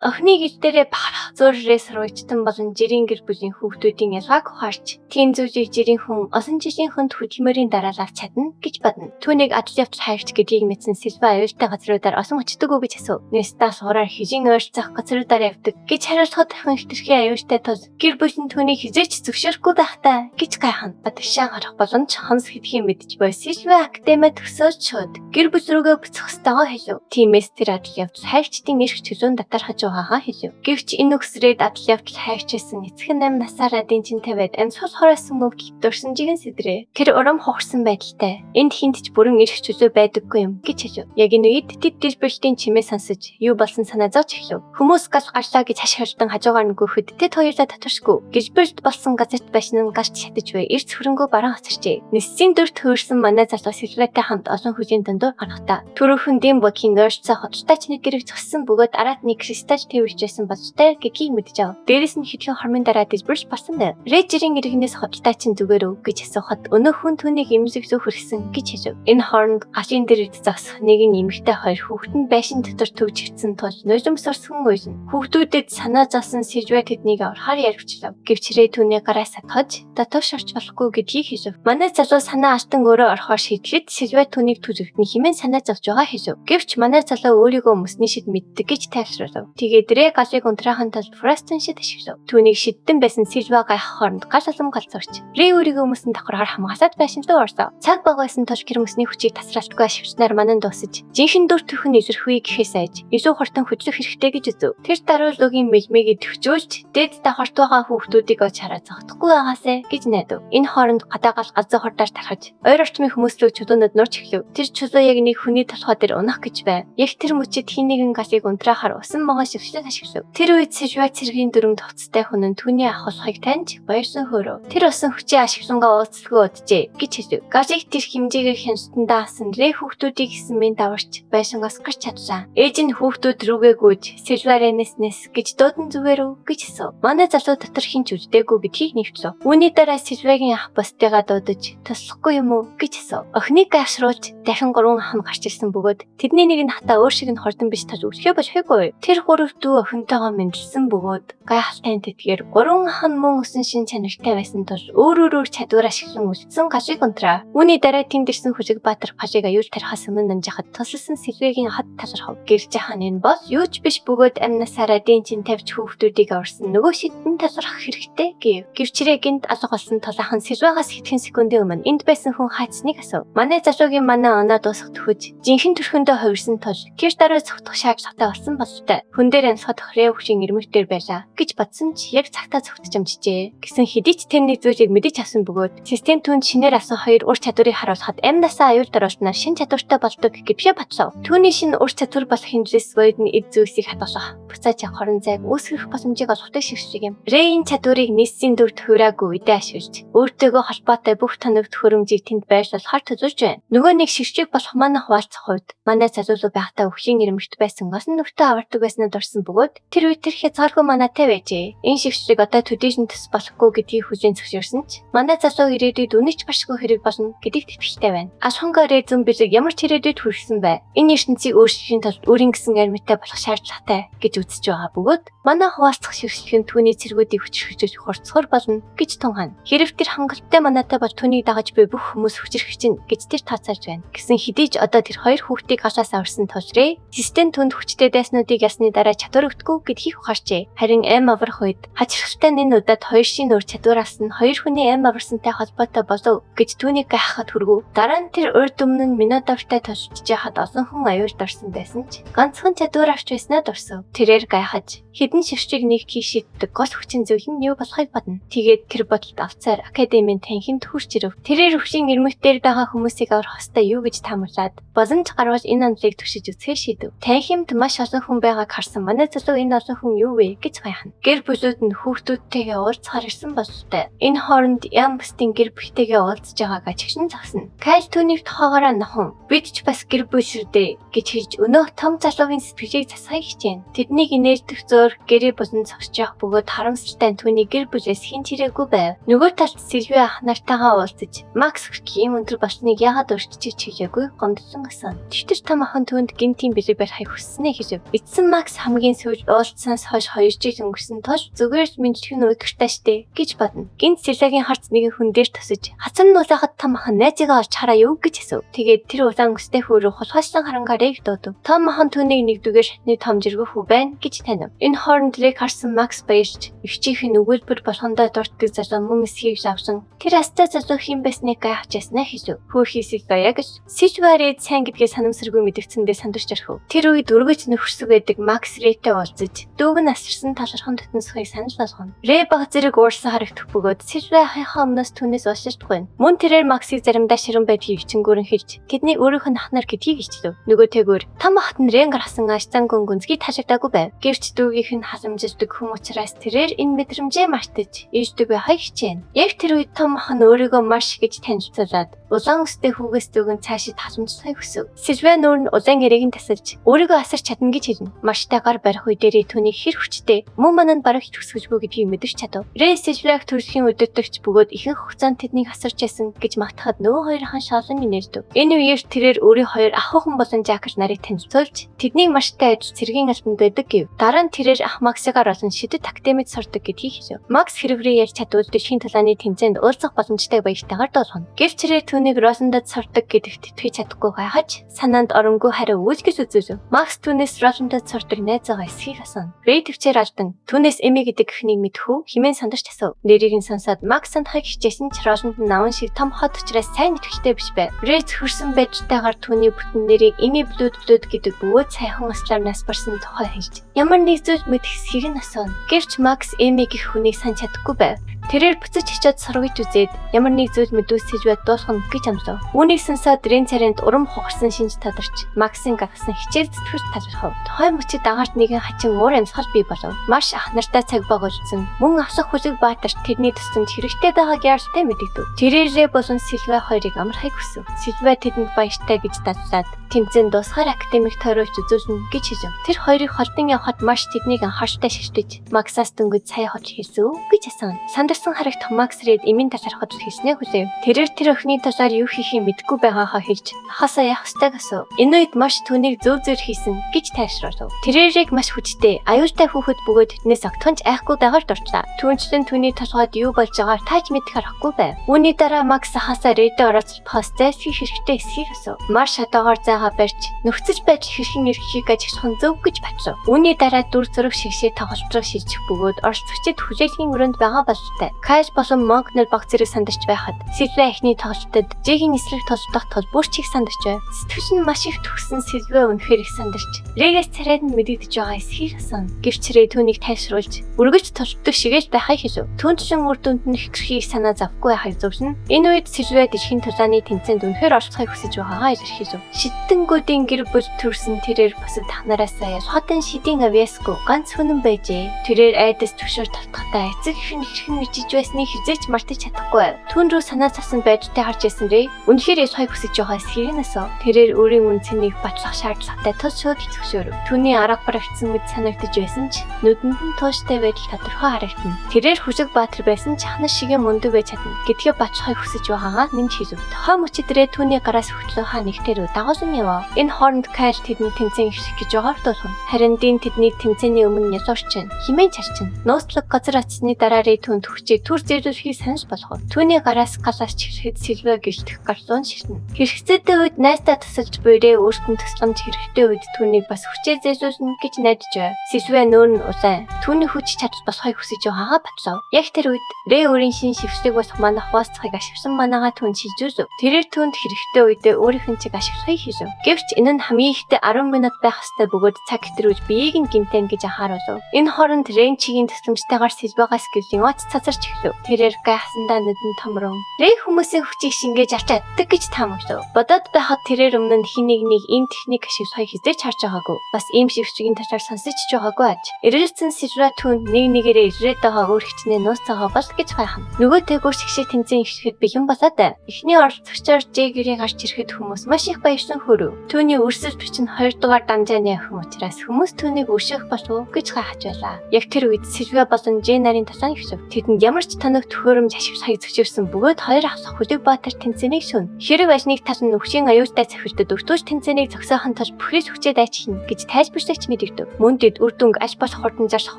Охины гэр дээрээ бахарх зөөрөөс сурвалжтан болон жирийн гэр бүлийн хүүхдүүдийн ялгааг ухаарч тийм зүйлийг жирийн хүн олон жилийн хүнд хөдөлмөрийн дараалал чадна гэж бодно. Түүнийг адал явдал хайрч гэдгийг мэдсэн Сильва аюултай газруудаар осон очдог уу гэж асуув. Нэстаа сураар хижин ойрцох газруудаар явдаг гэж хариулахад ахын хитрхи аюултай тул гэр бүл нь түүнийг хизээч зөвшөөрөхгүй байхтай гэж гайхана. Батгшаа гарах боломж хонс хэдхийн мэдж буй Сильва академид төгсөөж шууд гэр бүл рүүгээ буцах ёстойгоо хэлв. Тиймээс тэр адал явдал хайрчдын эрх чөлөөнд татархаж байгаа хэлв. Гэвч энэ үгсрээд адал явдал хайрчсан эцэг нь 8 насаараа дэнчин тавиад амьсгал хоросон мөвдөлд дурсан жиген сэдрээ. Тэр урам хугарсан байдалтай. Энд хинт ч бүрэн эрх чөлөө байдаггүй юм гэж хэлв. Яг энэ үед тэд дэлбэрэлтийн чимээ сонсож юу болсон санаа зовж эхлэв. Хүмүүс гал гарлаа гэж хашгирдан хажуугаар нь гүйхэд тэд хоёулаа татваршгүй. Гэлбэрт болсон газарт башин нь гарч шатаж буй эрс хөрөнгөө баран хасарчээ. Ниссийн дүрт хөөрсөн манай залуу Сильватай хамт олон хүлийн дундуур гарахтаа түрүүхэн дэм бокийн нойрцоо хоттой ч нэг гэрэг зогссон бөгөөд араад нэг кристаль тэрвэрчсэн болжтэй гэдгийг мэдэж ав. Дээрээс нь хэдхэн хормын дараа дэлбэрч басан байв. Режерийн иргэнээс хоттой чинь зүгээр үү гэж асуухад өнөө хүн түүнийг эмзэг зөвхөрсөн гэж хэлв. Энэ хооронд галын дэрэгд зогсох нэгэн эмэгтэй хоёр хүүхэд нь байшин дотор төвжигдсэн тул нулимсарсан уйлна. Хүүхдүүдэд санаа зовсон Сильва тэднийг орохоор яригчлав. Гэвчрээ түүний гараа сатгаж дотоош орч болохгүй гэдгийг хэлв. Манай залуу санаа алтан өөрөө орохоор шийдлээд Сильва түүнийг түзэгдэн хэмээн санаа зовж байгаа хэлв. Гэвч манай залуу өөрийгөө мөсний шид мэддэг гэж тайлбарлав. Тэгээд Рэ галыг унтраахын тулд Фростон шид ашиглав. Түүнийг шиддэн байсан Сильва гайхах хооронд гал алам галзуурч. Рэ өөрийгөө мөсөн давхраар хамгаалаад байшин руу орсоо. Цаг бага байсан тул гэр мөсний хүчийг тасралтгүй ашигласнаар манан дуусаж жинхэнэ дүр төрхөн илэрхүй гэхээс айж илүү хурдан хөдлөх хэрэгтэй гэж үзв. Тэр даруулгын мэлмэгийг төвчүүлж дээд давхарт байгаа хүүхдүүдийг оч хараа зогтохгүй байгаасэ гэж найдав. Энэ хооронд гадаагаал газар хурдаар тархаж ойр орчмын хүмүүс рүү чулуунууд нурч эхлэв. Тэр чулуу яг нэг хүний толгой дээр унах гэж байв. Яг тэр мөчид хин нэгэн галыг унтраахаар усан могоо шившлэн ашиглав. Тэр үед Сильва цэргийн дөрөв тоцтой хүн нь түүний ахуулахыг таньж баярсан хөөрөв. Тэр усан хүчээ ашиглангаа ууцлгүй уджээ гэж хэлв. Галыг тэр хэмжээгээр хяналтандаа асан Рэ хүүхдүүдийг хэсэн минь даварч байшингаас гарч чадлаа. Ээж нь хүүхдүүд рүүгээ гүйж Сильва Ренеснес гэж дуудан зүгээр үү гэж асуув. Манай залуу дотор хинч үздэггүй гэдгийг нэвтлээ. Үүний дараа Сильвагийн ах бостойгоо дуудаж туслахгүй юм уу гэж асуув. Охиныг гайхшруулж дахин 3 хан гарч ирсэн бөгөөд тэдний нэг нь хата өөр шиг нь хордон биш таж өсгөө болохгүй. Тэр гурав дүү охинтойгоо мэдлсэн бөгөөд гайхалтай тэтгэр 3 хан мөн өсөн шин чанартай байсан тул өөр чадвар ашиглан үлдсэн галыг унтраа. Үүний дараа тэнд ирсэн Хүлэг Баатар галыг аюул тарихаас өмнө дамжихад тусалсан Сильвагийн хад талархав. Гэрж хаан энэ бол юу ч биш бөгөөд амнасаараа дэнчин тавьж хүүхдүүдийг орсон нөгөө шидэн талархах хэрэгтэй гэв. Гэвчрээ гинт алга болсон толаахан Сильвагаас хэдхэн секундын өмнө энд байсан хүн хайцныг асуув. Манай залуугийн оноо дуусах төхөж жинхэнэ төрхөндөө хувирсан тул гэр дараа цогтох шаардлагатай болсон болтой. Хүн дээр амьсгах Рэ хүүгийн ирмэгтэр байлаа гэж бодсон ч яг цагтаа цогтож амжжээ. Гэсэн хэдий ч тэр нэг зүйлийг мэдэж авсан бөгөөд систем түн шинээр асан хоёр ур чадварыг харуулхад амнасаа аюул даруулснаар шин чадвартай болдог гэвчээ бодлоо. Түүний шин ур чадвар болох хэмжээс void нь эд зүйлсийг хадгалах, буцааж явах хорон зайг үүсгэх боломжийг олгодог шиг юм. Рэйн чадварыг Ниссийн дүр төхөөраагүй үедээ ашиглаж өөртөөгөө холбоотой бүх тоног төхөөрөмжийг тэнд байрлуулахаар төлөвлөж байна. Нөгөө нэг шигшиг болох манай хуваалцах үед манай залуу байхдаа өвхийн ирмэгт байсан госон нүртэ авардаг байснаа дурсан бөгөөд тэр үед тэр хязгааргүй манатай байжээ. Энэ шигшиг одоо төдийшн төс болохгүй гэдгийг хүлээн зөвшөөрсөн ч манай залуу ирээдүйд үнэч башгүй хэрэг болно гэдэгт итгэлтэй байна. Ашхангаар зүүн бэлэг ямар ч ирээдүйд хүрсэн бай. Энэ ертөнцийг өөрчлөхийн тулд өөрийн гэсэн армитай болох шаардлагатай гэж үзэж байгаа бөгөөд манай хуваалцах шигшиг нь түүний цэргүүдийг хүчрхэж хурцгар болно гэж тунхана. Хэрэг тэр хангалттай манатай бол түүнийг дагаж буй бүх хүмүүс хүчрхэж чинь гэж тэр тооцоолж байна. Гэсэн хэдий ч одоо тэр хоёр хүүхдийг галаас аварсан тулрээ систем түнд хүчтэй дайснуудыг ясны дараа чадвар өгдөггүй гэдгийг ухаарчээ. Харин эм аврах үед хачирхалтай энэ удаад хоёр шин өөр чадвараас нь хоёр хүний эм аварсантай холбоотой болов гэж түүнийг гайхахад хүргэв. Дараа нь тэр урд өмнө нь Минотавртай тулшиж яхад олон хүн аюулд орсон байсан ч ганцхан чадвар авч байснаа дурсав. Тэрээр гайхаж хэдэн шигшиг нэг хийшиддэг гол хүчин зүйл нь юу болохыг бодно. Тэгээд тэр бодолд авцаар академийн танхимд хурж ирэв. Тэрээр өвчин ирмэгтээр байгаа хүмүүсийг аврах ёстой юу гэж таамаглаад боломж гарвал энэ онолыг түшиж үзэхээ шийдэв. Танхимд маш олон хүн байгааг харсан манай залуу энэ олон хүн юу вэ гэж хайхна. Гэр бүлүүд нь хүүхдүүдтэйгээ уулзахаар ирсэн бололтой. Энэ хооронд ям бусдын гэр бүлтэйгээ уулзж байгааг ажигшин зогсоно. Кайл түүнийг тохоогоороо нохон. Бид ч бас гэр бүл шүү дээ гэж хэлж өнөө том залуугийн сэтгэлийг засахыг хичээнэ. Тэднийг инээлдэх зөөр зөөр гэрээ бусан зогсож явах бөгөөд харамсалтай түүний гэр бүлээс хэн ч ирээгүй байв. Нөгөө талд Сильвиа ах нартайгаа уулзаж Макс ийм өндөр болсныг яагаад өөрчилж чиглээгүй гомдсон гэсэн. Тэгтэр том охин түүнд гинтийн бэлэг барихыг хүссэнэ гэж. Эцсэн Макс хамгийн сүүлд уулзсанаас хойш 2 жил өнгөрсөн тул зүгээр мэдчих нь удиртай штэ гэж бодно. Гинт Сильвиагийн харц нэг хүн дээр тосож хацар нь улаахад том охин найзыгаа олж хараа юу гэж асуув. Тэгээд тэр улаан өстэй хөрөг хулгайсан харангаарыг дуудав. Том охин түүнийг нэгдүгээр шатны том жиргэх хүү байна гэж танив. Энэ хооронд Рэг харсан Макс баярч өвчийнх нь өгүүлбэр болгондоо дурддаг залуу мөн эсхийг авсан. Тэр астай залуу хэм байсныг гайхажсна хийв. Хөөхий Сильвиа гэж Сильвиарыг сайн гэдгээ санамсаргүй мэдгэцэндээ сандарч орхив. Тэр үед өргөж нөхөрсөг байдаг Макс Рэйтэй уулзаж дүүг нь асарсан талархан дотносхыг санал болгоно. Рэй баг зэрэг уурсан харагдах бөгөөд Сильвиа хаяхаа өмнөөс түүнээс олширдаггүй. Мөн тэрээр Максыг заримдаа ширэн байдгийг ичингүүрэн хэлж тэдний өөрийнх нь ахнаар гэдгийг ичлэв. Нөгөө тэгвэр том ахт нь Рэнгар хасан ачтан гүнзгий таашаагдаагүй байв. Гэвч дүүгийнх нь халамжилдаг хүм учраас тэрээр энэ мэдрэмжээ мартаж ийшдэг бай хичээн. Яг тэр үед том ах нь өөрийгөө маш гэж танилцуулаад улаан өстэй хүүгээс дүүгэн цаашид халамжлахыг хүсв. Сильвиа нүүр нь улаан гэрээг нь тасалж өөрийгөө асарч чадна гэж хэлнэ. Маштай гар барих үе дээрээ түүний хэр хүчтэй мөн мананд барах хүсгэжгүй гэдгийг мэдэрч чадав. Рэй Сильвиаг төрөлхийн өдөртөгч бөгөөд ихэнх хугацаанд тэднийг асарч байсан гэж магтахад нөгөө хоёрхан шалан минэрдэв. Энэ үеэр тэрээр өөрийн хоёр ах охин болон Жакер нарыг танилцуулж тэднийг маштай аж цэргийн албанд байдаг гэв. Дараа нь тэрээр ах Максигаар олон шидэт академид сурдаг гэдгийг хэлв. Макс хэрвээ ярьж чадвал дэлхийн талааны тэмцээнд уулзах боломжтой баяртайгаар дуулгана. Гэвч тэрээр түүнийг Росендад сурдаг гэдэгт итгэж чадахгүй гайхаж санаанд оронгүй хариу үйлдэж үзэв. Макс түүнээс Росендад сурдаг найзаагаа эсхийг асуув. Рэй төвчээр алдан түүнээс Эми гэдэг гихнийг мэдхүү хэмээн сандарч асуув. Нэрийг нь сонсоод Макс санахыг хичээсэн ч Росенд нь наван шиг том хот учраас сайн итгэвчтэй биш байв. Рэй зөвхөрсөн байжтайгаар түүний бүтэн нэрийг Эми Блүүд гэдэг бөгөөд сайхан ослоор нас барсан тухай хэлж ямар нэг зүйл мэдэх эсхийг нь асуув. Гэвч Макс Эми гэх хүнийг санаж чадахгүй байв. Тэрээр буцаж очиод сургаж үзээд ямар нэг зүйл мэдвэл Сильвиа дуусгах гэж амлав. Үүнийг сонсоод Рэн царинд урам хугарсан шинж тадарч Максин гаргасан хичээл зүтгэж талархав. Тухайн мөчид агаарт нэгэн хачин уур амьсгал бий болов. Маш ах нартай цаг багуулсан. Мөн авсах хүлэг баатарч тэрний тусламж хэрэгтэй байгааг яаралтай мэдэгдэв. Тэрээрээ болон Сильвиа хоёрыг амархыг хүсв. Сильвиа тэдэнд баяртай гэж дарлаад тэмцээн дуусахаар академик тойрогч үзүүлнэ гэж хэлв. Тэр хоёрыг холдон явхад маш тэднийг анхааралтай ширтэж Максаас дөнгөж сая хот хэлсүү гэж асуув. Сандарсан харагт Макс Ред эмийн талархаж хэлснээ хүлээв. Тэрээр тэр охины талаар юу хийхийг мэдэхгүй байгаагаа хэлж хасаа явах ёстой гэсэн. Энэ үед маш түүнийг зөв зөв хийсэн гэж тайшруулв. Тэрээрийг маш хүчтэй аюултай хүүхэд бөгөөд тэднээс огтхонч айхгүй байгаар дурчлаа. Түүнчлэн түүний толгойд юу болж байгааг тааж мэдэх аргагүй байв. Үүний дараа Макс хасаа Редээ орооцол постээс хэрэгтэй эсхийг асуув. Маш хатаагаар заагаа барьж нөхцөж байж хэрхэн эрхийг ажиглах нь зөв гэж бачив. Үүний дараа дүр зураг шигшээ тоглолцоо шилжих бөгөөд орцогчид хүлээлгийн өрөөнд байгаа бололтой. Кайж болон Монк нар баг зэрэг сандарч байхад Сильвиа эхний тоглолтод Жэгийн эсрэг тоглох тул бүр чиг сандарч байв. Сэтгэвч нь маш их төгссөн Сильвиа үнэхээр их сандарч Рэгээс царайд нь мэдэгдэж байгаа эсхийг асан. Гэвч Рэй түүнийг тайшруулж өргөж тулдаг шигэж байхыг хэлв. Түүнчлэн үр дүнд нь ихрхийг санаа завгүй байхыг зөвшнө. Энэ үед Сильвиа дэлхийн тулааны тэмцээнд үнэхээр оролцохыг хүсэж байгаагаа илэрхийлв. Шидэнгүүдийн гэр бүл төрсэн тэрээр бусад тахнараас аяас хотын шидийн авьяасгүй ганц хүнэн байжээ. Тэрээр айдас төвшөр талтахтай эцэг их хэрхэн мэдэж байсныг хизээч мартаж чадахгүй байв. Түүн рүү санаа зовсон байжтай харж байсан Рэй үнэхээр ясхайг хүсэж байгаа эсхийг нь асуув. Тэрээр өөрийн үнцнийг батлах шаардлагатай тул шууд зөвшөөрөв. Түүний арга баригдсан мэт санагдаж байсан ч нүдэнд нь тууштай байдал тодорхой харагдана. Тэрээр хүлэг баатар байсан ч ханас шигэ мөндөг байж чадна гэдгээ батлахыг хүсэж байгаагаа нэмж хэлв. Тохой мөчид Рэй түүний гараас хөтлөө хаа нэгтэрүү дагуулсан яваа. Энэ хооронд Кайл тэдний тэмцээн эхлэх гэж байгааг дуулсан. Харин Дин тэдний тэмцээний өмнө ясуурчин химэн чарчин нууцлаг газар очсны дараа Рэй түүнд хүчээ түр зэрлүүлэхийг санаж болгов. Түүний гараас галаас чихрэхэд Сильвиа гэлтэх гарцуун ширнэ. Хэрэгцээтэй үед найздаа тусалж буй Рэй өөртөө тусламж хэрэгтэй үед түүнийг бас хүчээ зэрлүүлнэ гэж найдаж байв. Сильвиа нүүр нь улаан. Түүний хүч чадвар болохыг хүсэж байгаагаа батлав. Яг тэр үед Рэй өөрийн шин шившлэг болох манах хуваалцахыг ашигласан манагаа түүнд шилжүүлв. Тэрээр түүнд хэрэгтэй үедээ өөрийнх нь чиг ашиглахыг хэлв. Гэвч энэ нь хамгийн ихдээ 10 минут байх ёстой бөгөөд цаг хэтрүүлж биеийг нь гинтэн гэж анхааруулв. Энэ хооронд Рэй чигийн тусламжтайгаар Сильвиагаас гэлэн оц цацарч эхлэв. Тэрээр гайхсандаа нүдэн томрон. Рэй хүмүүсийн хүчийг шингээж авч чаддаг гэж таамаглав. Бодоод байхад тэрээр өмнө нь хин нэг ийм техник ашиглахыг хизээч харж байгаагүй. Бас ийм шившгийн талаар сонсож ч байгаагүй аж. Эргэлзсэн Сильвиа Сэлвэ түүнд нэгээрээ ирээд байгаа өөр хичнээн нууцаагаа бол гэж гайхна. Нөгөө тэгүр шигшээ тэнцэн ихрэхэд бэлэн болоод эхний оролцогчоор Жэгэрийг гарч ирэхэд хүмүүс маш их баярсан хөрөв. Түүний өрсөлд бичин 2 дугаар дамжааны охин учраас хүмүүс түүнийг өшөөх болов гэж гайхаж байлаа. Яг тэр үед Сэлвэ болон Жэ нарын тасаан ихсв. Тэдэнд ямар ч тоног төхөөрөмж ашиг сая зөвшөөрсөн бөгөөд хоёр ахлах Хүлэг Баатар тэнцэнийг шүн. Хэрэг ажныг талан өвчийн аюултай цэвэрлэдэд өртөөж тэнцэнийг зогсоохон тулд бүхрээс хүчээ дайчихна гэж тайлбарлагч мэдэгдэв. Мөн тэд үр дүнг аль болох хурдан зарсах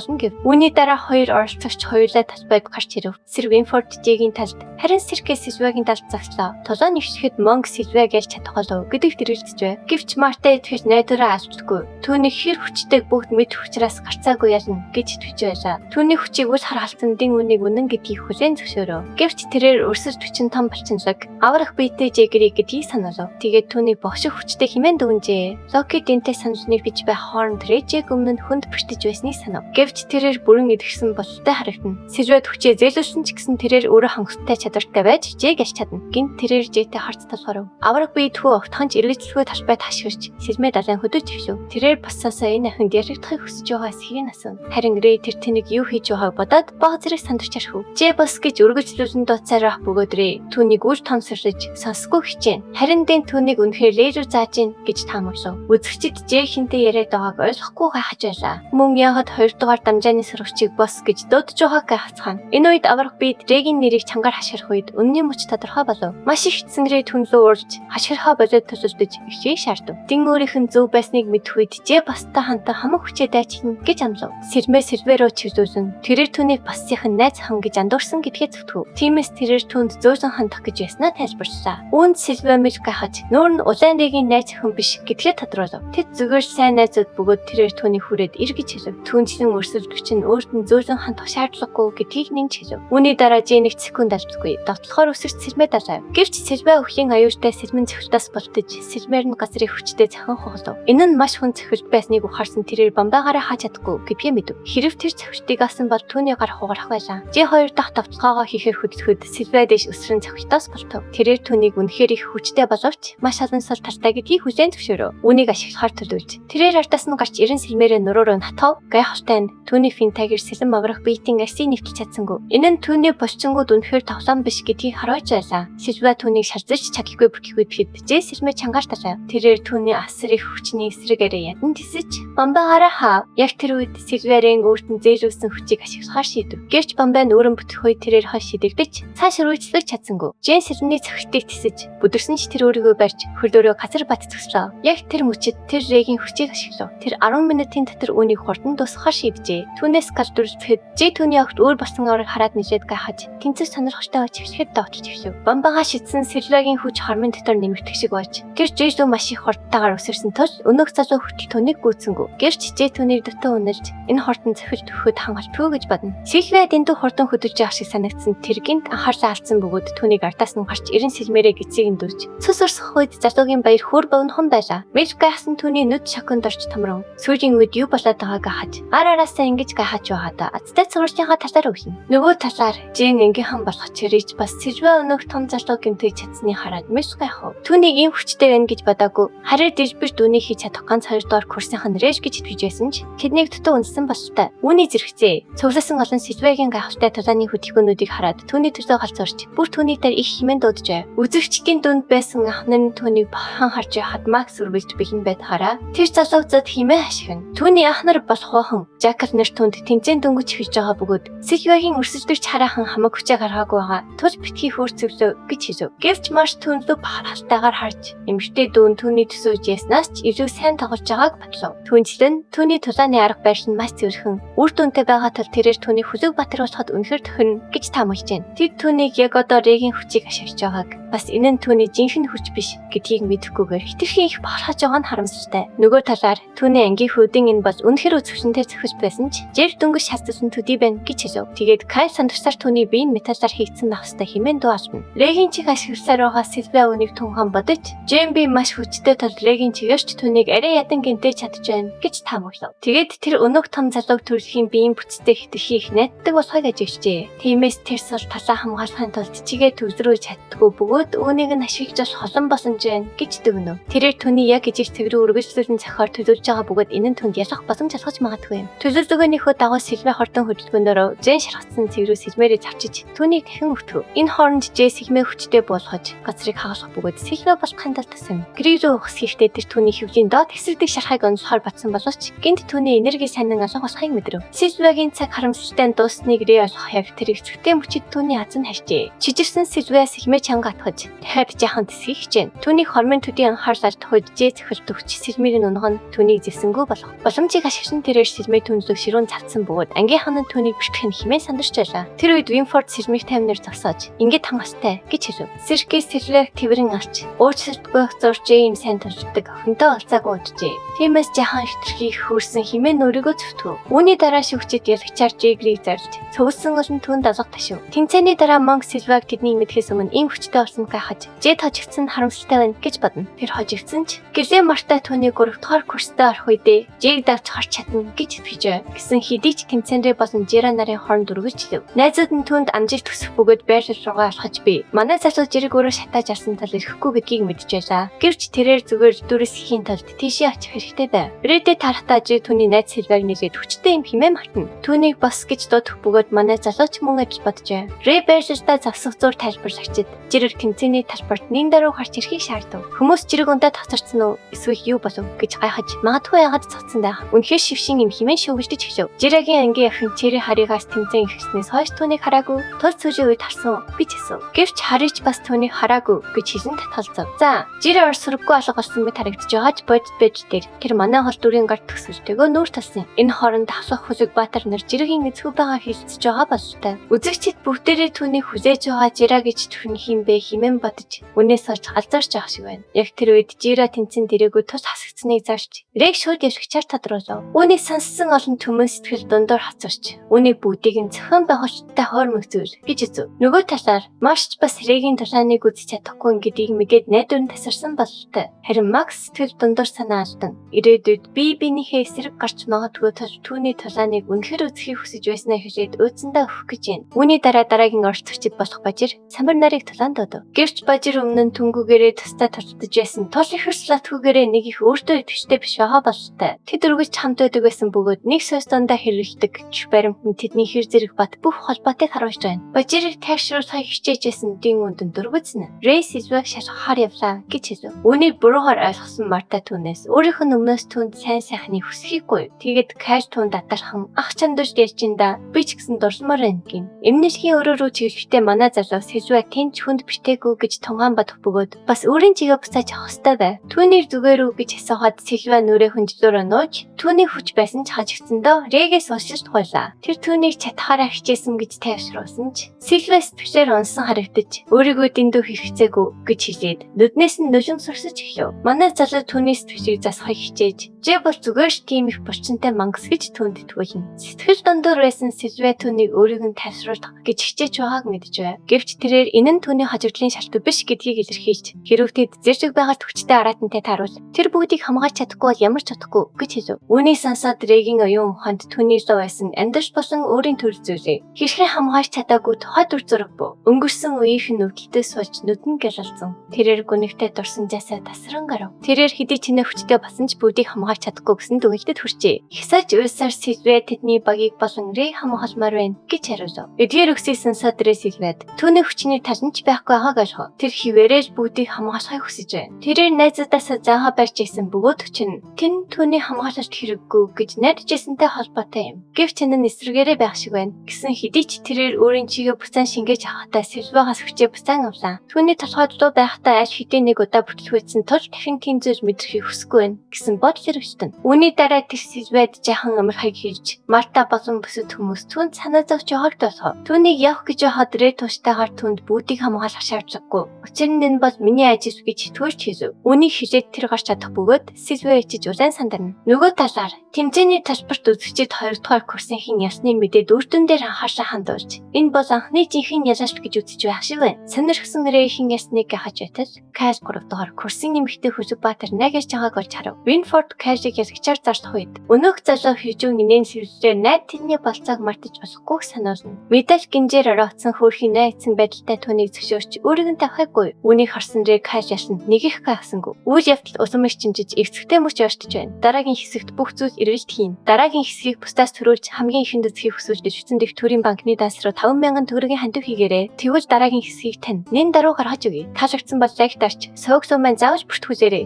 болно гэв. Үүний дараа хоёр оролцогч хоёулаа талбайг гарч ирэв. Сэр Винфорд Жэгийн талд, харин Сэркэс Сэлвэгийн талд загслаа. Толгой нэгшихэд Монг Сэлвэ гэж чадах болов гэдэгт тэрэлдэж байв. Гэвч Марта итгэж найдвараа алддаггүй. Түүний хэр хүчтэйг бүгд мэдэх учраас гарцаагүй ялна гэж итгэж байлаа. Түүний хүчийг үл харгалзан дин үнийг үнэн гэдгийг хүлээн зөвшөөрөв. Гэвч тэрээр өрсөлд бичин том булчинлаг аврах биетэй Жэгэрийг гэдгийг сануулав. Тэгээд түүний богших хүчтэй хэмээн дүнжээ. Локи дэнтэй саналныг бич байх хооронд Жэг өмнө нь хүнд бэртэж байсныг санав. Гэвч тэрээр бүрэн идэгсэн бололтой харагдана. Сэлвэд хүчээ зээлүүлсэн ч гэсэн тэрээр өөрөө хангалттай чадвартай байж Жэг аж чадна. Гинт тэрээр Жэтэй харц толгоров. Аврах бие тхүү огтхонч эргэлзэлгүй талбайд хашгирч Сэлмэ далайн хөдөөж өвшөв. Тэрээр бассаасаа энэ ахинд яригдахыг хүсэж байгаа эсхийг асуув. Харин Рэй тэр тэнийг юу хийж байгааг бодоод бага зэрэг сандарч архив. Жэ бас гэж үргэлжлүүлэн дууцаараа бөгөөд Рэй түүнийг үл томсорж сонсгүй хичээн. Харин дэн түүнийг үнэхээр лейзер зааж ийн гэж таамаглав. Үзэгчид Жэ хинтээ яриад байгааг ойлгохгүй гайхаж байлаа. Мөн яагаад 2 дугаар дамжааны сурагчийг босс гэж дуудаж байгааг гайхацгаана. Энэ үед аврах бид Рэгийн нэрийг чангаар хашгирах үед үнний мөч тодорхой болов. Маш их эцэн Рэй түнлөө урж хашгирхаа болоод тусалдаж ихийг шаардав. Дин өөрийнх нь зөв байсныг мэдэх үед Жэ бастай ханта хамаг хүчээ дайчихна гэж амлав. Сэрмэ Сэлвэрөө чиглүүлэн тэрээр түүний бассхийн найз хан гэж андуурсан гэдгээ зөвтгөв. Тиймээс тэрээр түүнд зөөсөн хандах гэж яснаа тайлбарллаа. Үүнд Сэлвэ мэж гайхаж нүүр нь улаан Рэгийн найз хэн биш гэдгээ тодруулав. Тэд зүгээр сайн найзууд бөгөөд тэрээр түүний хүрээд ир гэж хэлв. Түүнчлэн өрсөлдөгч нь өөрт нь зөөсөн хандах шаардлагагүй гэдгийг нэгж хэлв. Үүний дараа Жэ нэг секунд алдахгүй довтлохоор өсөрч Сэлмэ далайв. Гэвч Сэлвэ өхлийн аюултай Сэлмэн цэвэрлтээс болтож Сэлмэр нь газрын хүчтэй цахан хугалав. Энэ нь маш хүн цэвэрлт байсныг ухаарсан тэрээр бамбаагаараа хааж чадахгүй гэдгээ мэдв. Хэрв тэр цэвэрлтийг асан бол түүний гар хугарах байлаа. Жэ 2 дахь довтлогоогоо хийхээр хөдлөхөд Сэлвэ дэш өсрөн цэвэрлтээс болтов. Тэрээр түүнийг үнэхээр их хүчтэй боловч маш олон сал талтай гэдгийг хүлээн зөвшөөрөв. Үүнийг ашиглахаар төлөвлөж тэрээр артаас нь гарч 90 Сэлмэрээ нуруур натав. Гайхалтай нь түүний финтагэр сэлэн аврах биетийн арсыг нэвтэлж чадсангүй. Энэ нь түүний босчингууд үнэхээр тоглоом биш гэдгийг харуулж байлаа. Сэлвэ түүнийг шалзаж чадахгүй бүрхийгүй тэгэхэд Жэ Сэлмэ чангаар талайв. Тэрээр түүний асар их хүчний эсрэгээрээ ядан тисэж бамбаагаараа хаав. Яг тэр үед Сэлвэрийн өөрт нь зээлүүлсэн хүчийг ашиглахаар шийдэв. Гэвч бамбай нь өөрөн бүтэх үед тэрээр хойш шидэгдэж цааш рүүцлэх чадсангүй. Жэ Сэлмэний цэвэрлтийг тисэж бүдэрсэн ч тэр өөрийгөө барьж хөлөөрөө газар бат зогслоо. Яг тэр мөчид тэр Рэгийн хүчийг ашиглав. Тэр 10 минутын дотор үүнийг хурдан дуусгахаар шийджээ. Түүнээс галдварлахэд Жэ түүний огт өөр болсон орыг хараад нижээд гайхаж тэнцэж сонирхолтой чившгэд доотч ившив. Бамбаага шидсэн Сэлвэгийн хүч хормын дотор нэмэгдэх шиг болж тэр Жэ дүү маш их хурдтайгаар өсөрсөн тул өнөөх залуу хүртэл түүнийг гүйцэнгүү. Гэвч Жэ түүнийг дутуу үнэлж энэ хурдан цэвэрлж өгөхөд хангалтгүй гэж бодно. Сэлвэ дэндүү хурдан хөдөлж явах шиг санагдсан тэр гинт анхаарлаа алдсан бөгөөд түүнийг ардаас нь гарч 90 Сэлмэрээ гизийг нь дүүрч цус өрсөх үед залуугийн баяр хөөр бовнхон байлаа. Мэж гайхсан түүний нүд шоконд орж томрон сүүлийн үед юу болоод байгааг хаж арараасаа ингэж гайхаж байгаа да. Азтай цогцлынхаа талаар өгнө. Нөгөө талаар Жэн ангийнхан болох чирэж бас Сэлвэ өнөөх том залуу гэмтэж чадсныг хараад мэж гайхав. Түүнийг ийм хүчтэй байна гэж бодоагүй. Харин дэлбэр дүүний хийж чадах ганц 2 дугаар курсын Рэш гэж итгэж байсан ч тэднийг дутуу үнэлсэн бололтой. Үүний зэрэгцээ цугласан олон Сэлвэгийн гайхалтай тулааны хөдөлгөөнүүдийг хараад түүний төлөө галзуурч бүр түүний дээр их хэмээн дуудаж байв. Үзэгчдийн дүнд байсан ах нар нь түүнийг бахан харж яхад Макс үргэлж бэлэн байдгаараа тэр залууцад хэмээн ашигна. Түүний ах нар болох хоохон Жакл нэр түнд тэнцэн дөнгөж хийж байгаа бөгөөд Сэлвэгийн өрсөлдөгч хараахан хамаг хүчээ гаргаагүй байгаа. Тул битгий хөөрцөвлөө гэж хэлв. Гэвч маш түнлэг бахархалтайгаар харж эмэгтэй дүүн түүний төсөөж яснаас ч илүү сайн тоглож байгааг бодлоо. Түүнчлэн түүний тулааны арга барил нь маш цэвэрхэн үр дүнтэй байгаа тул тэрээр түүний Хүлэг Баатар болоход үнэхээр тохирно гэж таамаглаж байна. Тэд түүнийг яг одоо Рэгийн хүчийг ашиглаж байгааг бас энэ нь түүний жинхэнэ хүч биш гэдгийг мэдэхгүйгээр хитрхийн их бахархаж байгаа нь харамсалтай. Нөгөө талаар түүний ангийн хүүдийн энэ бол үнэхээр үзэсгэлэнтэй зохиж байсан ч Жэр дөнгөж шалтсан төдий байна гэж хэлв. Тэгээд Кай сандарсаар түүний биеийн металлаар хийгдсэн байх ёстой хэмээн дуулна. Рэгийн чиг ашигласаар байгаа Сэлвэ үнийг тунхан бодож Жэн би маш хүчтэй тул Рэгийн чигээрч түүнийг арай ядан гинтэж чадж байна гэж таамаглав. Тэгээд тэр өнөөх том залууг төрөлхийн биеийн бүтцтэй хитрхи их найддаг болохыг ажиглажээ. Тиймээс тэр сул талаа хамгаалахын тулд чигээ төвлөрүүлж чаддгүй бөгөөд бөгөөд үүнийг нь ашиглаж холон босомж байна гэж дүгнэв. Тэрээр түүний яг ижих цэвэр үргэлжлүүлэн цахаар төлөвлөж байгаа бөгөөд энэ нь түнд ялах боломж олгож магадгүй юм. Төлөвлөгөөнийхөө дагуу Сильве хордон хөдөлгөөнөөр Жэн шаргацсан цэврүү сэлмээрээ завчиж түүнийг дахин өвтгөв. Энэ хооронд Жэ сэлмээ хүчтэй буулгаж газрыг хагалах бөгөөд Сильве бас хандалт тасан. Гэрээ рүү ухс хийхдээ тэр түүний хөвлийн доод хэсэгдэх шархайг онцлохоор батсан боловч гинт түүний энерги санан алга болохыг мэдрэв. Сильвегийн цаг харамсалтай дуусныг Гэрээ олох яг тэр эцэгтэй мөчид түүний азан харжээ. Чижирсэн Сильве сэлмээ чанга атгаж дахиад жаахан тэсгийг хичээн. Түүний хормын төдий анхаарлаар тохиож Жэ цэхэл төгч сэлмэрийн унган түүнийг зэсэнгүү болох. Боломжийг ашиглан тэрээр сэлмээ түнзлөх ширүүн цавцсан бөгөөд ангийн ханан түүнийг биштгэх нь хэмээн сандарч байлаа. Тэр үед Винфорд сэлмийг таймнаар зогсоож ингээд хангастай гэж хэлв. Сиркис Сильвег тэрэн арч өөрчлөлтгүй зурж юм сайн тулдаг охинтой олцаагүй уджээ. Тиймээс жаахан хитрхийг хөрсөн хэмээн өөрийгөө зөвтгөв. Үүний дараа шүгчэд ялагчаар Жэгрийг зарж цөвсөн олон түн дазах ташив. Тэнцээний дараа Монг Сильвег тэдний мэдхээс өмнө ийм хүчтэй орсон гайхаж Жэд хожигдсан харамсалтай байна гэж бодно. Тэр хожигдсан ч Гэлээ Марта түүний 3 дахь курстээ орох үедээ Жэг давж харч чадна гэж итгэжээ. Гэсэн хэдий ч тэнцэнрээ болон Жира нарын хооронд үргэлжлэв. Найзууд нь түүнд амжилт төсөх бөгөөд байрлал руугаа алхаж би. Манай залуу Жирэг өөрөө шатааж алсан тал ирэхгүй гэдгийг мэдчихлээ. Гэвч тэрээр зүгээр дүүрээс ихийн тулд тийшээ очих хэрэгтэй байв. Рэдэ тарахтаа Жэг түүний найз Сильвег нэгээд хүчтэй юм хэмээн мартна. Түүнийг бос гэж дуудах бөгөөд манай залууч мөн гэж боджээ. Рэ байрлалдаа завсах зур тайлбарлагчид Жирэг тэнцээний талбарт нэг даруй гарч ирэхийг шаардав. Хүмүүс Жирэг ундаа тасарсан уу эсвэл юу болов гэж гайхаж магадгүй яагаад цоцсон даа. Үнэхээр шившин юм хэмээн шүүгждэж эхлэв. Жирагийн ангийн ахын Чэри харигаас тэмцэн ихснээс хойш түүнийг хараагүй. Тул цүжийн үед харсан гэж хэлсэн. Гэвч харич бас түүнийг хараагүй гэж хэлэн татгалзав. За, Жира орс сүрэггүй алга болсон мэт харагдаж байгааж бодит байж дээр тэр манай хол дүрийн гарт төсөлтөөгөө нүүр талсан. Энэ хооронд хасах хүлэг Баатар нар Жирагийн эзгүй байгаа хэлцэж байгаа болтой. Үзэгчид бүгдээрээ түүнийг хүлээж байгаа Жира гэж төрн химбэ хэмээн бодож үнээс олж галзаарч байгаа шиг байна. Яг тэр үед Жира тэнцэн дэрээгүй тус хасагдсныг зарч Рэг шууд явшигчаар тодруулав. Үүнийг сонссон олон түмэн сэтгэл дундуур хацарч үүнийг бүгдийг нь цохон байгуулалттай хойрмог зүйл гэж үзв. Нөгөө талаар Марч бас Регийн тулааныг үзэж чадахгүй гэдгийг мэдээд найдвар нь тасарсан бололтой. Харин Макс сэтгэл дундуур санаа алдан ирээдүйд биенийхээ эсрэг гарч магадгүй тул түүний тулааныг үнэхээр үзхийг хүсэж байснаа хэлээд өөцөндөө өгөх гэж байна. Үүний дараагийн орцогчд болох Бажир самар нарыг тулаанд дуудав. Гэвч Бажир өмнө нь түнгүүгээрээ тустай тулдаж байсан тул их слатгүүгээрээ нэг их өөртөө идэвчтэй биш байгаа бололтой. Тэд өргөж хамт байдаг байсан бөгөөд нэг сойстондоо хэрэлдэг баримтанд тэдний хэр зэрэг бат бүх холбоотыг харуулж байна. Бажирыг тайвшруулахыг хичээжсэн дийн үндэн дургуцна. Рэй Сильвег шалгахаар явлаа гэж хэлв. Үүнийг буруугаар ойлгосон Марта түүнээс өөрийнх нь өмнөөс түүнд сайн сайхныг хүсэхийгүй. Тэгээд Кайш түүнд дадархан ах чамдж ярьчинда би ч гэсэн дурсамаар байна гин. Эмнэлгийн өрөө рүү чиглэхдээ манай залуу Сильвег тэнд хүнд битээгүй гэж тунгаан бодох бөгөөд бас өөрийн чигээ буцааж авах ёстой бай. Түүнийг зүгээр үү гэж асуухад Сильве нүрээ хөндлөөрөө нууж түүний хүч байсан ч хажигдсандоо Рэгээс уушлж туйлаа. Тэр түүнийг чатахаараа хичээсэн гэж тайвшруулсан ч Сильве сэтгэлээр онсон харагдаж өөрийгөө дэндүү хэрэгцээгүй гэж хэлээд нүднээс нь нулимс сурсаж эхлэв. Манай залуу түүний сэтгэлийг засахыг хичээж Жэ бол зүгээр ш тийм их булчинтай мангас гэж түүнд итгүүлнэ. Сэтгэл дундуур байсан Сильве түүнийг өөрийг нь тайвшруулах гэж хичээж байгааг мэдж байв. Гэвч тэрээр энэ нь түүний хажигдлын шалтгаан биш гэдгийг илэрхийлж хэрвээ зэрэг байгаа төвчтэй аратантай тааруул тэр бүгдийг хамгаалж чадахгүй бол ямар ч чадахгүй гэж хэлв. Үүнийг сонсоод Рэгийн оюун ухаанд түүний лөө байсан амьдарч болсон өөрийн төр зүйлээ хэрхэн хамгаалж чадаагүй тухай дүр зураг буу. Өнгөрсөн үеийнх нь өвдөлтөө сууж нүдэн гэлалзан. Тэрээр гүнэгтэй дурсан жасаа тасран гарав. Тэрээр хэдий чинээ хүчтэй басан ч бүгдийг хамгаалж чадахгүй гэсэн дүгнэлтэд хүрчээ. Ихсаж уйлсаар Сильве тэдний багийг болон Рэй хамгаалмаар байна гэж хариулв. Эдгээр өгсөй сонсоод Рэй Сильвед түүний хүчний таланч байхгүй байгааг ойлгов. Тэр хിവэрэл бүгдийг хамгаалахыг хүсэж байна. Тэрээр найзуудаас заагаа барьж исэн бөгөөд чинь тэн түүний хамгаалалт хэрэггүй гэж найдаж ирсэнтэй холбоотой юм. Гэвч энэ нь эсрэгээрээ байх шиг байна. Гэсэн хэдий ч тэрээр өөрийн чигээ буцаан шингээж авахтаа Сильвегаас хүчээ буцаан авлаа. Түүний толгойд дуу байхдаа аль хэдийн нэг удаа бүтлгүйсэн тул дахин тийм зүйл мэдрэхийг хүсэхгүй байна гэсэн бодол ирвчтэн. Үүний дараа тэр Сильвед жаахан амархайг хийж Марта болон бусад хүмүүс түүнд санаа зовж явахд болох. Түүнийг явах гэж явахад Рэй туштайгаар түүнд бүгдийг хамгаалах шаардлагагүй. Учир нь энэ бол миний ажил гэж төвөрч хэлв. Үүнийг хэлээд тэр гарч чадах бөгөөд Сильве ичиж улаан сандарна. Нөгөө талаар тэмцээний талбарт үзэгчид 2 дугаар курсынхын ясны мэдээд үрдэн дээр анхаарлаа хандуулж энэ бол анхны жинхэнэ ялалт гэж үзэж байх шиг байна. Сонирхсан Рэйхийн ясныг гахаж байтал Кайл 3 дугаар курсын нэмэгтэй Хүлэг Баатар найгаж байгааг олж харав. Винфорд кайшиг ясагчаар зарцах үед өнөөх залуу хижүүн инээн сэвсрээр найд тэрний болцоог мартаж босгохгүй сануулна. Мэдээж гинжээр ороцсон хөөрхийн найцсан байдалтай түүнийг зөвшөөрч өөрийг нь тавихаггүй. Үүнийг харсан Рэг кайш ясанд нэг их гайхсангүй. Үйл явдал усам чинжиж эвсэгтэй мөч явж байна. Дараагийн хэсэгт бүх зүйл эргэлт хийн. Дараагийн хэсгийг бусдаас төрүүлж хамгийн ихэнд үзхийг хүсвэл дэвшсэн дэх төрийн банкны данс руу 5,000 төгрөгийн хандив хийгээрэй. Тэгвэл дараагийн хэсгийг тань. Нэн даруй гаргаж өгье. Таашагдсан бол лайк дарч, сувг сум маань заавал бүртгүүлээрэй.